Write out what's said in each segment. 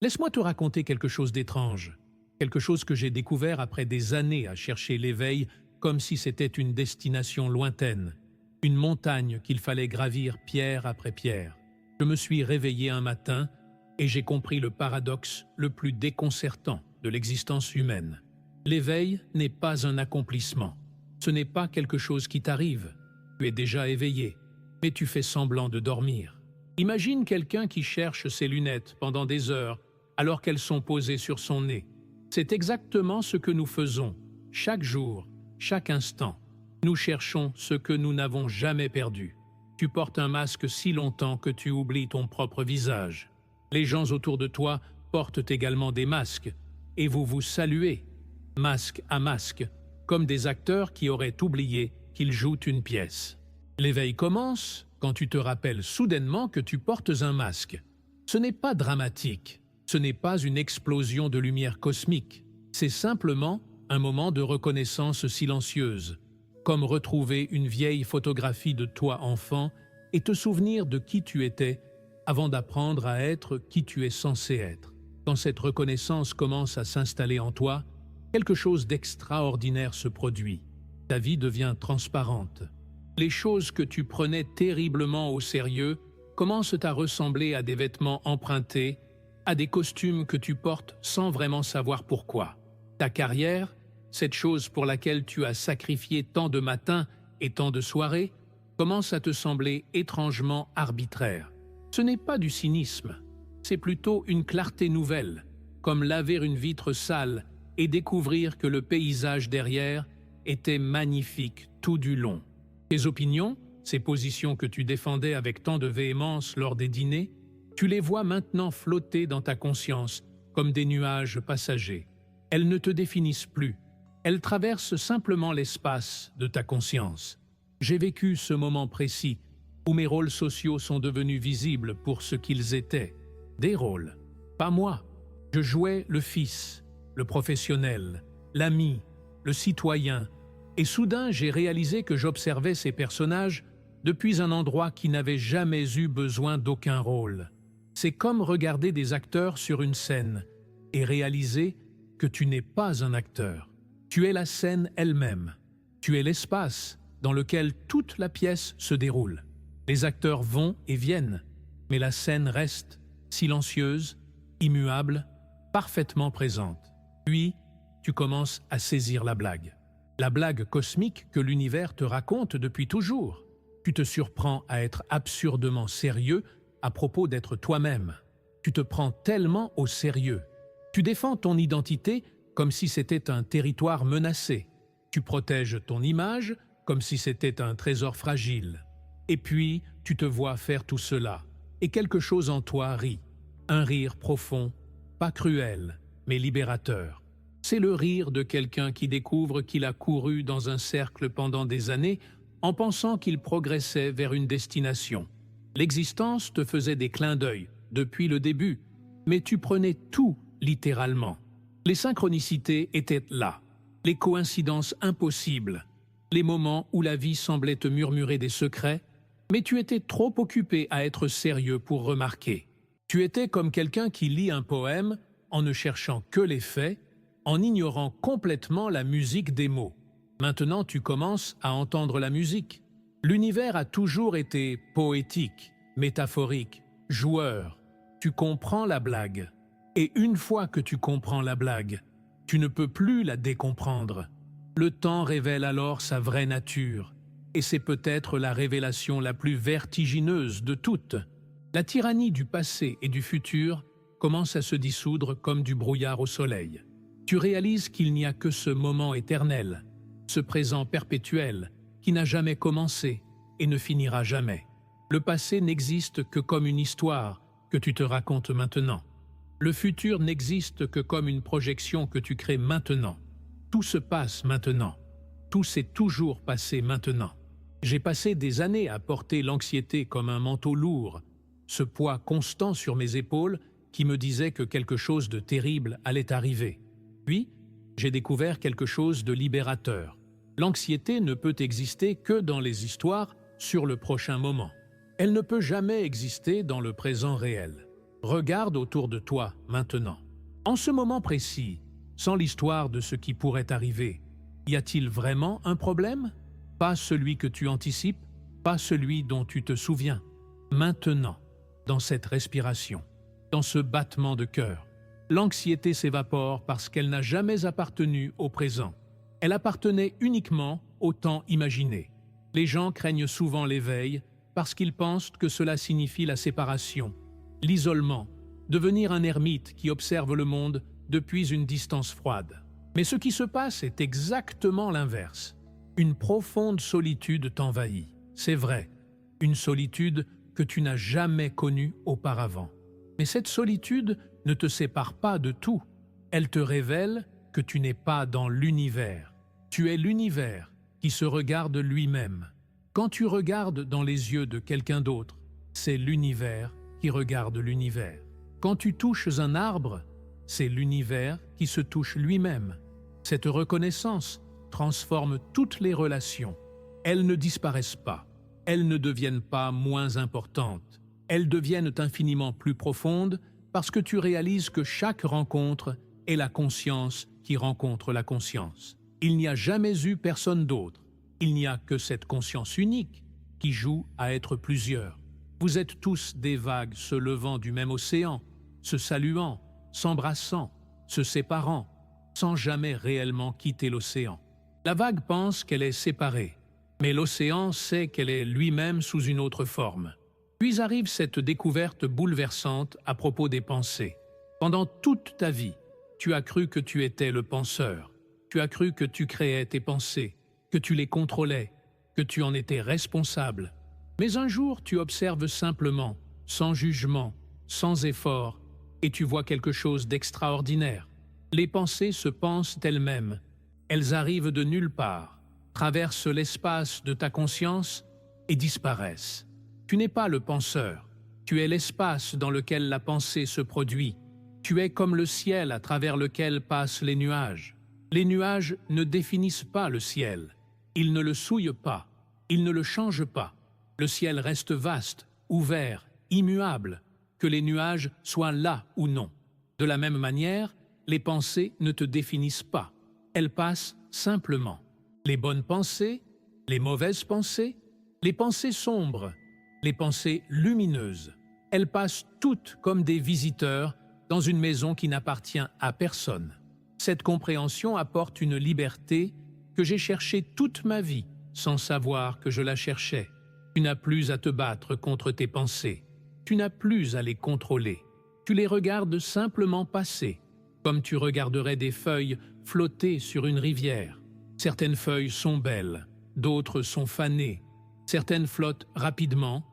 Laisse-moi te raconter quelque chose d'étrange, quelque chose que j'ai découvert après des années à chercher l'éveil comme si c'était une destination lointaine, une montagne qu'il fallait gravir pierre après pierre. Je me suis réveillé un matin et j'ai compris le paradoxe le plus déconcertant de l'existence humaine. L'éveil n'est pas un accomplissement, ce n'est pas quelque chose qui t'arrive. Tu es déjà éveillé, mais tu fais semblant de dormir. Imagine quelqu'un qui cherche ses lunettes pendant des heures alors qu'elles sont posées sur son nez. C'est exactement ce que nous faisons, chaque jour, chaque instant. Nous cherchons ce que nous n'avons jamais perdu. Tu portes un masque si longtemps que tu oublies ton propre visage. Les gens autour de toi portent également des masques, et vous vous saluez, masque à masque, comme des acteurs qui auraient oublié qu'ils jouent une pièce. L'éveil commence quand tu te rappelles soudainement que tu portes un masque. Ce n'est pas dramatique, ce n'est pas une explosion de lumière cosmique, c'est simplement un moment de reconnaissance silencieuse, comme retrouver une vieille photographie de toi enfant et te souvenir de qui tu étais avant d'apprendre à être qui tu es censé être. Quand cette reconnaissance commence à s'installer en toi, quelque chose d'extraordinaire se produit. Ta vie devient transparente. Les choses que tu prenais terriblement au sérieux commencent à ressembler à des vêtements empruntés, à des costumes que tu portes sans vraiment savoir pourquoi. Ta carrière, cette chose pour laquelle tu as sacrifié tant de matins et tant de soirées, commence à te sembler étrangement arbitraire. Ce n'est pas du cynisme, c'est plutôt une clarté nouvelle, comme laver une vitre sale et découvrir que le paysage derrière était magnifique tout du long. Tes opinions, ces positions que tu défendais avec tant de véhémence lors des dîners, tu les vois maintenant flotter dans ta conscience comme des nuages passagers. Elles ne te définissent plus, elles traversent simplement l'espace de ta conscience. J'ai vécu ce moment précis où mes rôles sociaux sont devenus visibles pour ce qu'ils étaient. Des rôles, pas moi. Je jouais le fils, le professionnel, l'ami, le citoyen, et soudain j'ai réalisé que j'observais ces personnages depuis un endroit qui n'avait jamais eu besoin d'aucun rôle. C'est comme regarder des acteurs sur une scène et réaliser que tu n'es pas un acteur. Tu es la scène elle-même. Tu es l'espace dans lequel toute la pièce se déroule. Les acteurs vont et viennent, mais la scène reste silencieuse, immuable, parfaitement présente. Puis, tu commences à saisir la blague cosmique que l'univers te raconte depuis toujours. Tu te surprends à être absurdement sérieux à propos d'être toi-même. Tu te prends tellement au sérieux. Tu défends ton identité comme si c'était un territoire menacé. Tu protèges ton image comme si c'était un trésor fragile. Et puis, tu te vois faire tout cela, et quelque chose en toi rit. Un rire profond, pas cruel, mais libérateur. C'est le rire de quelqu'un qui découvre qu'il a couru dans un cercle pendant des années en pensant qu'il progressait vers une destination. L'existence te faisait des clins d'œil depuis le début, mais tu prenais tout littéralement. Les synchronicités étaient là, les coïncidences impossibles, les moments où la vie semblait te murmurer des secrets, mais tu étais trop occupé à être sérieux pour remarquer. Tu étais comme quelqu'un qui lit un poème en ne cherchant que les faits, en ignorant complètement la musique des mots. Maintenant, tu commences à entendre la musique. L'univers a toujours été poétique, métaphorique, joueur. Tu comprends la blague. Et une fois que tu comprends la blague, tu ne peux plus la décomprendre. Le temps révèle alors sa vraie nature, et c'est peut-être la révélation la plus vertigineuse de toutes. La tyrannie du passé et du futur commence à se dissoudre comme du brouillard au soleil. Tu réalises qu'il n'y a que ce moment éternel, ce présent perpétuel, qui n'a jamais commencé et ne finira jamais. Le passé n'existe que comme une histoire que tu te racontes maintenant. Le futur n'existe que comme une projection que tu crées maintenant. Tout se passe maintenant. Tout s'est toujours passé maintenant. J'ai passé des années à porter l'anxiété comme un manteau lourd, ce poids constant sur mes épaules qui me disait que quelque chose de terrible allait arriver. Puis, j'ai découvert quelque chose de libérateur. L'anxiété ne peut exister que dans les histoires sur le prochain moment. Elle ne peut jamais exister dans le présent réel. Regarde autour de toi maintenant. En ce moment précis, sans l'histoire de ce qui pourrait arriver, y a-t-il vraiment un problème? Pas celui que tu anticipes, pas celui dont tu te souviens. Maintenant, dans cette respiration, dans ce battement de cœur, l'anxiété s'évapore parce qu'elle n'a jamais appartenu au présent. Elle appartenait uniquement au temps imaginé. Les gens craignent souvent l'éveil parce qu'ils pensent que cela signifie la séparation, l'isolement, devenir un ermite qui observe le monde depuis une distance froide. Mais ce qui se passe est exactement l'inverse. Une profonde solitude t'envahit. C'est vrai, une solitude que tu n'as jamais connue auparavant. Mais cette solitude ne te sépare pas de tout. Elle te révèle que tu n'es pas dans l'univers. Tu es l'univers qui se regarde lui-même. Quand tu regardes dans les yeux de quelqu'un d'autre, c'est l'univers qui regarde l'univers. Quand tu touches un arbre, c'est l'univers qui se touche lui-même. Cette reconnaissance transforme toutes les relations. Elles ne disparaissent pas. Elles ne deviennent pas moins importantes. Elles deviennent infiniment plus profondes parce que tu réalises que chaque rencontre est la conscience qui rencontre la conscience. Il n'y a jamais eu personne d'autre. Il n'y a que cette conscience unique qui joue à être plusieurs. Vous êtes tous des vagues se levant du même océan, se saluant, s'embrassant, se séparant, sans jamais réellement quitter l'océan. La vague pense qu'elle est séparée, mais l'océan sait qu'elle est lui-même sous une autre forme. Puis arrive cette découverte bouleversante à propos des pensées. Pendant toute ta vie, tu as cru que tu étais le penseur. Tu as cru que tu créais tes pensées, que tu les contrôlais, que tu en étais responsable. Mais un jour, tu observes simplement, sans jugement, sans effort, et tu vois quelque chose d'extraordinaire. Les pensées se pensent elles-mêmes. Elles arrivent de nulle part, traversent l'espace de ta conscience et disparaissent. Tu n'es pas le penseur, tu es l'espace dans lequel la pensée se produit. Tu es comme le ciel à travers lequel passent les nuages. Les nuages ne définissent pas le ciel. Ils ne le souillent pas, ils ne le changent pas. Le ciel reste vaste, ouvert, immuable, que les nuages soient là ou non. De la même manière, les pensées ne te définissent pas. Elles passent simplement. Les bonnes pensées, les mauvaises pensées, les pensées sombres, les pensées lumineuses. Elles passent toutes comme des visiteurs dans une maison qui n'appartient à personne. Cette compréhension apporte une liberté que j'ai cherchée toute ma vie sans savoir que je la cherchais. Tu n'as plus à te battre contre tes pensées. Tu n'as plus à les contrôler. Tu les regardes simplement passer, comme tu regarderais des feuilles flotter sur une rivière. Certaines feuilles sont belles, d'autres sont fanées. Certaines flottent rapidement,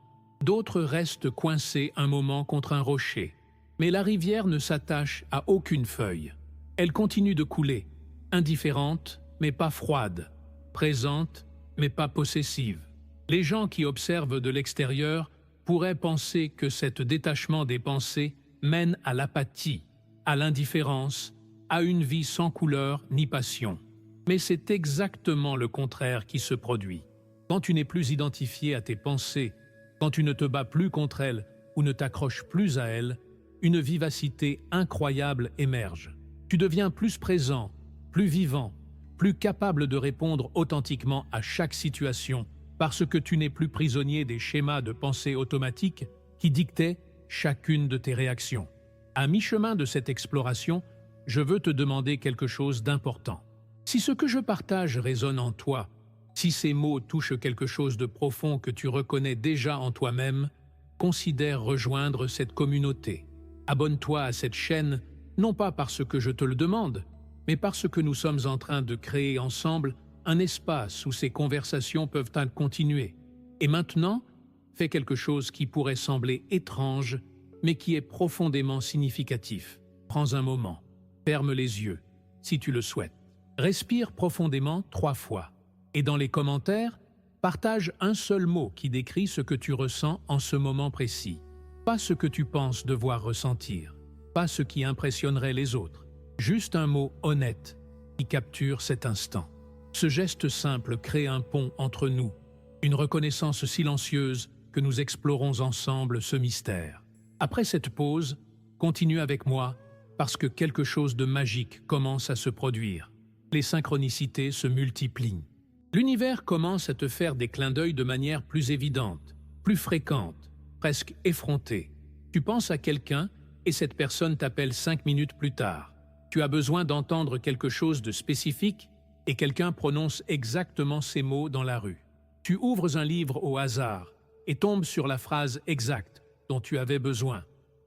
d'autres restent coincées un moment contre un rocher. Mais la rivière ne s'attache à aucune feuille. Elle continue de couler, indifférente mais pas froide, présente mais pas possessive. Les gens qui observent de l'extérieur pourraient penser que cet détachement des pensées mène à l'apathie, à l'indifférence, à une vie sans couleur ni passion. Mais c'est exactement le contraire qui se produit. Quand tu n'es plus identifié à tes pensées, quand tu ne te bats plus contre elles ou ne t'accroches plus à elles, une vivacité incroyable émerge. Tu deviens plus présent, plus vivant, plus capable de répondre authentiquement à chaque situation parce que tu n'es plus prisonnier des schémas de pensée automatiques qui dictaient chacune de tes réactions. À mi-chemin de cette exploration, je veux te demander quelque chose d'important. Si ce que je partage résonne en toi, si ces mots touchent quelque chose de profond que tu reconnais déjà en toi-même, considère rejoindre cette communauté. Abonne-toi à cette chaîne, non pas parce que je te le demande, mais parce que nous sommes en train de créer ensemble un espace où ces conversations peuvent continuer. Et maintenant, fais quelque chose qui pourrait sembler étrange, mais qui est profondément significatif. Prends un moment, ferme les yeux, si tu le souhaites. Respire profondément 3 fois. Et dans les commentaires, partage un seul mot qui décrit ce que tu ressens en ce moment précis. Pas ce que tu penses devoir ressentir, pas ce qui impressionnerait les autres. Juste un mot honnête qui capture cet instant. Ce geste simple crée un pont entre nous, une reconnaissance silencieuse que nous explorons ensemble ce mystère. Après cette pause, continue avec moi, parce que quelque chose de magique commence à se produire. Les synchronicités se multiplient. L'univers commence à te faire des clins d'œil de manière plus évidente, plus fréquente, presque effrontée. Tu penses à quelqu'un et cette personne t'appelle 5 minutes plus tard. Tu as besoin d'entendre quelque chose de spécifique et quelqu'un prononce exactement ces mots dans la rue. Tu ouvres un livre au hasard et tombes sur la phrase exacte dont tu avais besoin.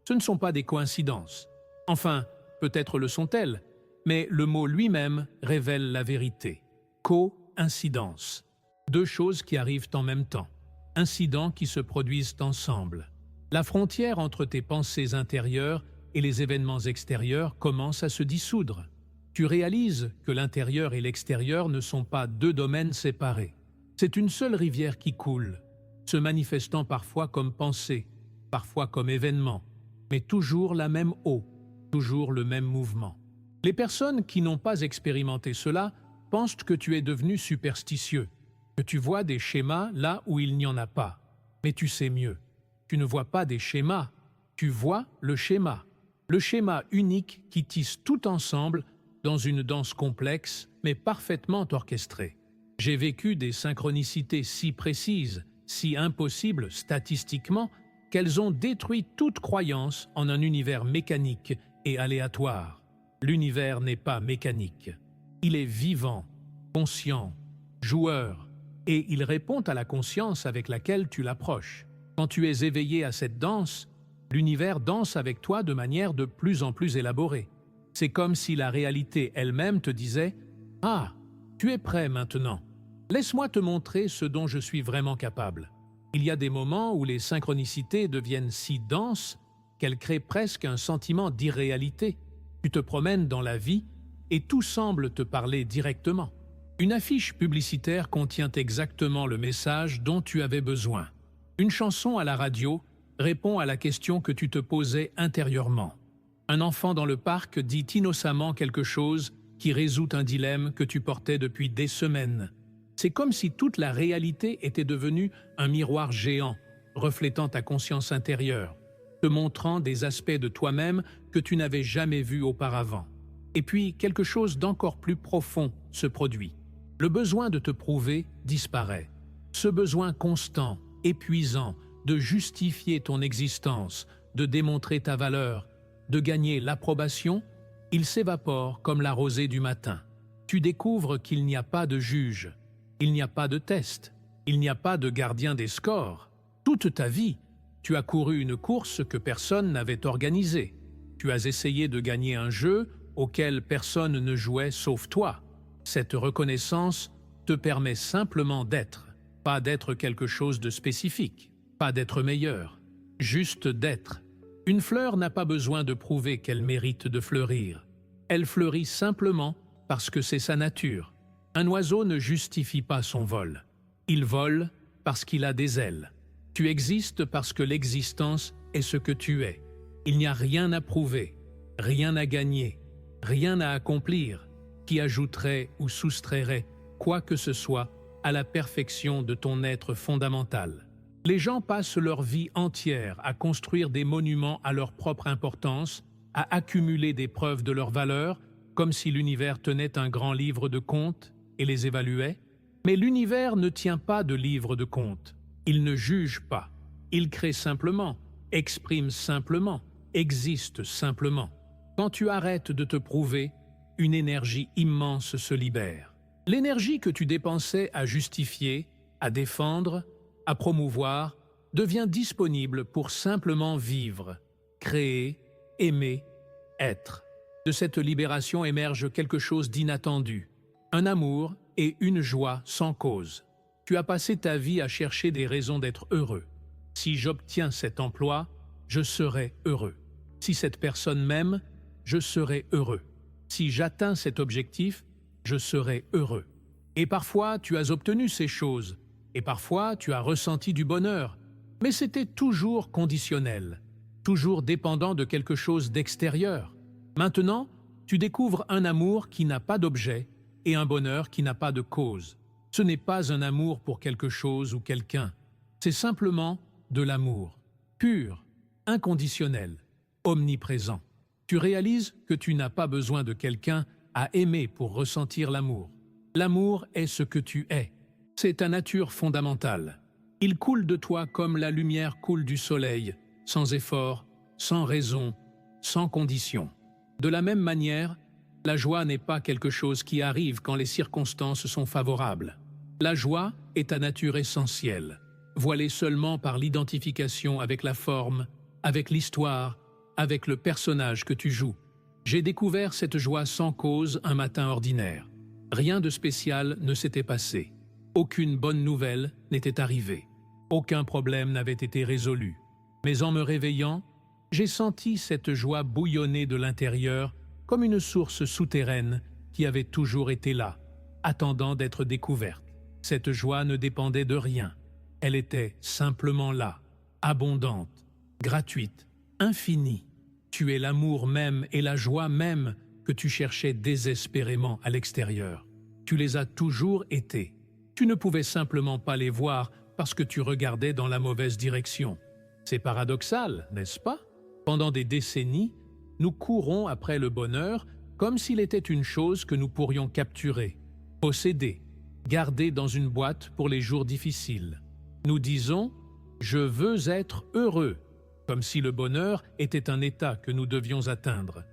Ce ne sont pas des coïncidences. Enfin, peut-être le sont-elles, mais le mot lui-même révèle la vérité. Coïncidence. Deux choses qui arrivent en même temps. Incidents qui se produisent ensemble. La frontière entre tes pensées intérieures et les événements extérieurs commence à se dissoudre. Tu réalises que l'intérieur et l'extérieur ne sont pas deux domaines séparés. C'est une seule rivière qui coule, se manifestant parfois comme pensée, parfois comme événement, mais toujours la même eau, toujours le même mouvement. Les personnes qui n'ont pas expérimenté cela pensent que tu es devenu superstitieux, que tu vois des schémas là où il n'y en a pas. Mais tu sais mieux. Tu ne vois pas des schémas, tu vois le schéma unique qui tisse tout ensemble dans une danse complexe mais parfaitement orchestrée. J'ai vécu des synchronicités si précises, si impossibles statistiquement, qu'elles ont détruit toute croyance en un univers mécanique et aléatoire. L'univers n'est pas mécanique. Il est vivant, conscient, joueur, et il répond à la conscience avec laquelle tu l'approches. Quand tu es éveillé à cette danse, l'univers danse avec toi de manière de plus en plus élaborée. C'est comme si la réalité elle-même te disait « Ah, tu es prêt maintenant. Laisse-moi te montrer ce dont je suis vraiment capable. » Il y a des moments où les synchronicités deviennent si denses qu'elles créent presque un sentiment d'irréalité. Tu te promènes dans la vie et tout semble te parler directement. Une affiche publicitaire contient exactement le message dont tu avais besoin. Une chanson à la radio répond à la question que tu te posais intérieurement. Un enfant dans le parc dit innocemment quelque chose qui résout un dilemme que tu portais depuis des semaines. C'est comme si toute la réalité était devenue un miroir géant, reflétant ta conscience intérieure, te montrant des aspects de toi-même que tu n'avais jamais vus auparavant. Et puis, quelque chose d'encore plus profond se produit. Le besoin de te prouver disparaît. Ce besoin constant, épuisant, de justifier ton existence, de démontrer ta valeur, de gagner l'approbation, il s'évapore comme la rosée du matin. Tu découvres qu'il n'y a pas de juge, il n'y a pas de test, il n'y a pas de gardien des scores. Toute ta vie, tu as couru une course que personne n'avait organisée. Tu as essayé de gagner un jeu auquel personne ne jouait sauf toi. Cette reconnaissance te permet simplement d'être, pas d'être quelque chose de spécifique, pas d'être meilleur, juste d'être. Une fleur n'a pas besoin de prouver qu'elle mérite de fleurir. Elle fleurit simplement parce que c'est sa nature. Un oiseau ne justifie pas son vol. Il vole parce qu'il a des ailes. Tu existes parce que l'existence est ce que tu es. Il n'y a rien à prouver, rien à gagner, rien à accomplir qui ajouterait ou soustrairait quoi que ce soit à la perfection de ton être fondamental. Les gens passent leur vie entière à construire des monuments à leur propre importance, à accumuler des preuves de leur valeur, comme si l'univers tenait un grand livre de comptes et les évaluait. Mais l'univers ne tient pas de livre de comptes. Il ne juge pas. Il crée simplement, exprime simplement, existe simplement. Quand tu arrêtes de te prouver, une énergie immense se libère. L'énergie que tu dépensais à justifier, à défendre, à promouvoir, devient disponible pour simplement vivre, créer, aimer, être. De cette libération émerge quelque chose d'inattendu, un amour et une joie sans cause. Tu as passé ta vie à chercher des raisons d'être heureux. Si j'obtiens cet emploi, je serai heureux. Si cette personne m'aime, je serai heureux. Si j'atteins cet objectif, je serai heureux. Et parfois, tu as obtenu ces choses, et parfois, tu as ressenti du bonheur, mais c'était toujours conditionnel, toujours dépendant de quelque chose d'extérieur. Maintenant, tu découvres un amour qui n'a pas d'objet et un bonheur qui n'a pas de cause. Ce n'est pas un amour pour quelque chose ou quelqu'un, c'est simplement de l'amour, pur, inconditionnel. omniprésent. Tu réalises que tu n'as pas besoin de quelqu'un à aimer pour ressentir l'amour. L'amour est ce que tu es. C'est ta nature fondamentale. Il coule de toi comme la lumière coule du soleil, sans effort, sans raison, sans condition. De la même manière, la joie n'est pas quelque chose qui arrive quand les circonstances sont favorables. La joie est ta nature essentielle, voilée seulement par l'identification avec la forme, avec l'histoire, avec le personnage que tu joues. J'ai découvert cette joie sans cause un matin ordinaire. Rien de spécial ne s'était passé. Aucune bonne nouvelle n'était arrivée. Aucun problème n'avait été résolu. Mais en me réveillant, j'ai senti cette joie bouillonner de l'intérieur comme une source souterraine qui avait toujours été là, attendant d'être découverte. Cette joie ne dépendait de rien. Elle était simplement là, abondante, gratuite, infinie. Tu es l'amour même et la joie même que tu cherchais désespérément à l'extérieur. Tu les as toujours été. Tu ne pouvais simplement pas les voir parce que tu regardais dans la mauvaise direction. C'est paradoxal, n'est-ce pas? Pendant des décennies, nous courons après le bonheur comme s'il était une chose que nous pourrions capturer, posséder, garder dans une boîte pour les jours difficiles. Nous disons « je veux être heureux », comme si le bonheur était un état que nous devions atteindre,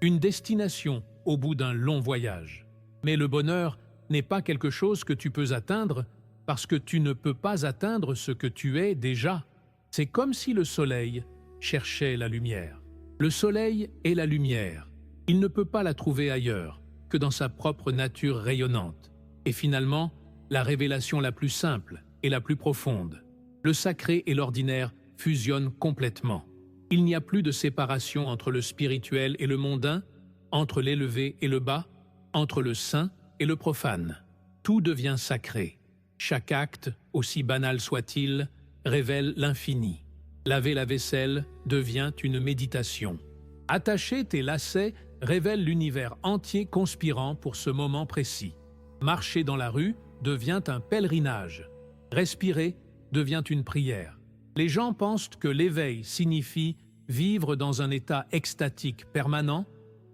une destination au bout d'un long voyage. Mais le bonheur n'est pas quelque chose que tu peux atteindre parce que tu ne peux pas atteindre ce que tu es déjà. C'est comme si le soleil cherchait la lumière. Le soleil est la lumière. Il ne peut pas la trouver ailleurs que dans sa propre nature rayonnante. Et finalement, la révélation la plus simple et la plus profonde. Le sacré et l'ordinaire fusionnent complètement. Il n'y a plus de séparation entre le spirituel et le mondain, entre l'élevé et le bas, entre le saint et le profane. Tout devient sacré. Chaque acte, aussi banal soit-il, révèle l'infini. Laver la vaisselle devient une méditation. Attacher tes lacets révèle l'univers entier conspirant pour ce moment précis. Marcher dans la rue devient un pèlerinage. Respirer devient une prière. Les gens pensent que l'éveil signifie vivre dans un état extatique permanent,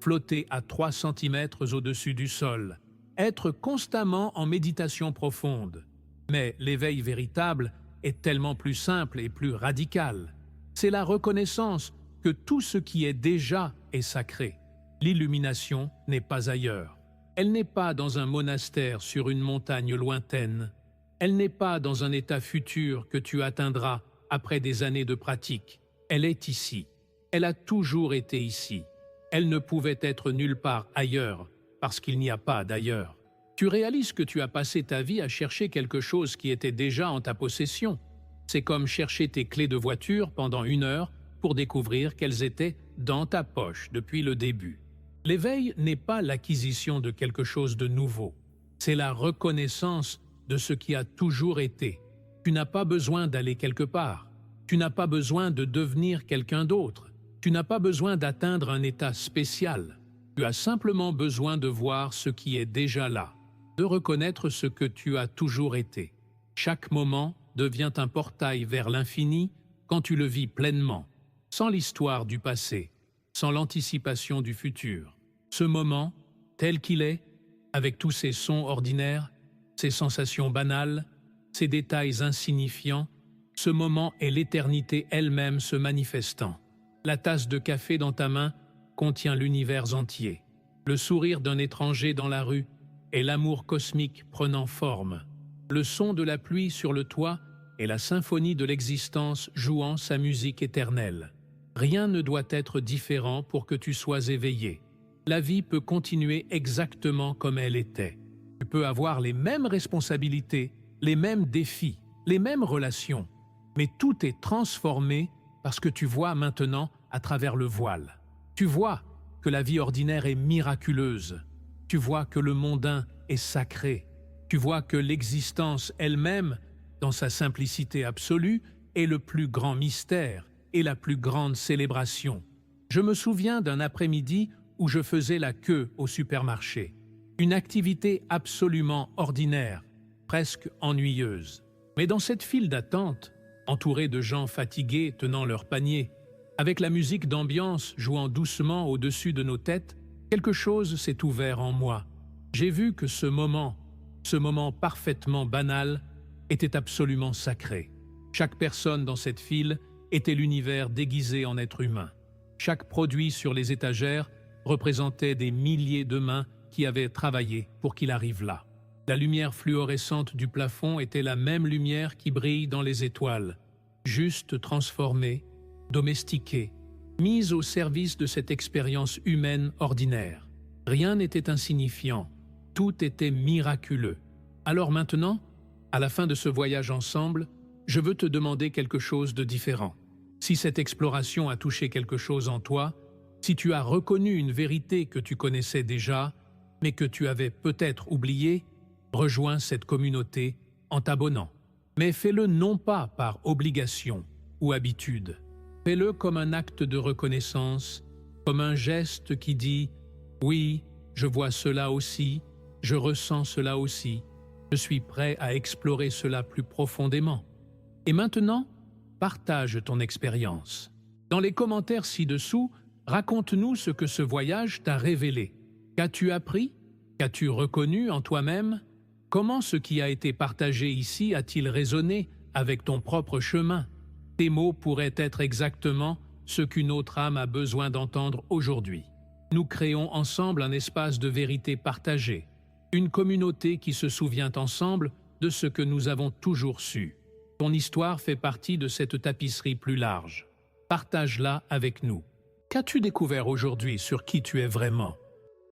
flotter à 3 cm au-dessus du sol, être constamment en méditation profonde. Mais l'éveil véritable est tellement plus simple et plus radical. C'est la reconnaissance que tout ce qui est déjà est sacré. L'illumination n'est pas ailleurs. Elle n'est pas dans un monastère sur une montagne lointaine. Elle n'est pas dans un état futur que tu atteindras après des années de pratique. Elle est ici. Elle a toujours été ici. Elle ne pouvait être nulle part ailleurs, parce qu'il n'y a pas d'ailleurs. Tu réalises que tu as passé ta vie à chercher quelque chose qui était déjà en ta possession. C'est comme chercher tes clés de voiture pendant 1 heure pour découvrir qu'elles étaient dans ta poche depuis le début. L'éveil n'est pas l'acquisition de quelque chose de nouveau. C'est la reconnaissance de ce qui a toujours été. Tu n'as pas besoin d'aller quelque part. Tu n'as pas besoin de devenir quelqu'un d'autre. Tu n'as pas besoin d'atteindre un état spécial. Tu as simplement besoin de voir ce qui est déjà là, de reconnaître ce que tu as toujours été. Chaque moment devient un portail vers l'infini quand tu le vis pleinement, sans l'histoire du passé, sans l'anticipation du futur. Ce moment, tel qu'il est, avec tous ses sons ordinaires, ses sensations banales, ses détails insignifiants, ce moment est l'éternité elle-même se manifestant. La tasse de café dans ta main contient l'univers entier. Le sourire d'un étranger dans la rue est l'amour cosmique prenant forme. Le son de la pluie sur le toit est la symphonie de l'existence jouant sa musique éternelle. Rien ne doit être différent pour que tu sois éveillé. La vie peut continuer exactement comme elle était. Tu peux avoir les mêmes responsabilités, les mêmes défis, les mêmes relations, mais tout est transformé parce que tu vois maintenant à travers le voile. Tu vois que la vie ordinaire est miraculeuse. Tu vois que le mondain est sacré. Tu vois que l'existence elle-même, dans sa simplicité absolue, est le plus grand mystère et la plus grande célébration. Je me souviens d'un après-midi où je faisais la queue au supermarché. Une activité absolument ordinaire, presque ennuyeuse. Mais dans cette file d'attente, entourée de gens fatigués tenant leur panier, Avec la musique d'ambiance jouant doucement au-dessus de nos têtes, quelque chose s'est ouvert en moi. J'ai vu que ce moment parfaitement banal, était absolument sacré. Chaque personne dans cette file était l'univers déguisé en être humain. Chaque produit sur les étagères représentait des milliers de mains qui avaient travaillé pour qu'il arrive là. La lumière fluorescente du plafond était la même lumière qui brille dans les étoiles, juste transformée, domestiquée, mise au service de cette expérience humaine ordinaire. Rien n'était insignifiant, tout était miraculeux. Alors maintenant, à la fin de ce voyage ensemble, je veux te demander quelque chose de différent. Si cette exploration a touché quelque chose en toi, si tu as reconnu une vérité que tu connaissais déjà, mais que tu avais peut-être oubliée, rejoins cette communauté en t'abonnant. Mais fais-le non pas par obligation ou habitude. Fais-le comme un acte de reconnaissance, comme un geste qui dit « Oui, je vois cela aussi, je ressens cela aussi, je suis prêt à explorer cela plus profondément. » Et maintenant, partage ton expérience. Dans les commentaires ci-dessous, raconte-nous ce que ce voyage t'a révélé. Qu'as-tu appris? Qu'as-tu reconnu en toi-même? Comment ce qui a été partagé ici a-t-il résonné avec ton propre chemin? Tes mots pourraient être exactement ce qu'une autre âme a besoin d'entendre aujourd'hui. Nous créons ensemble un espace de vérité partagée, une communauté qui se souvient ensemble de ce que nous avons toujours su. Ton histoire fait partie de cette tapisserie plus large. Partage-la avec nous. Qu'as-tu découvert aujourd'hui sur qui tu es vraiment?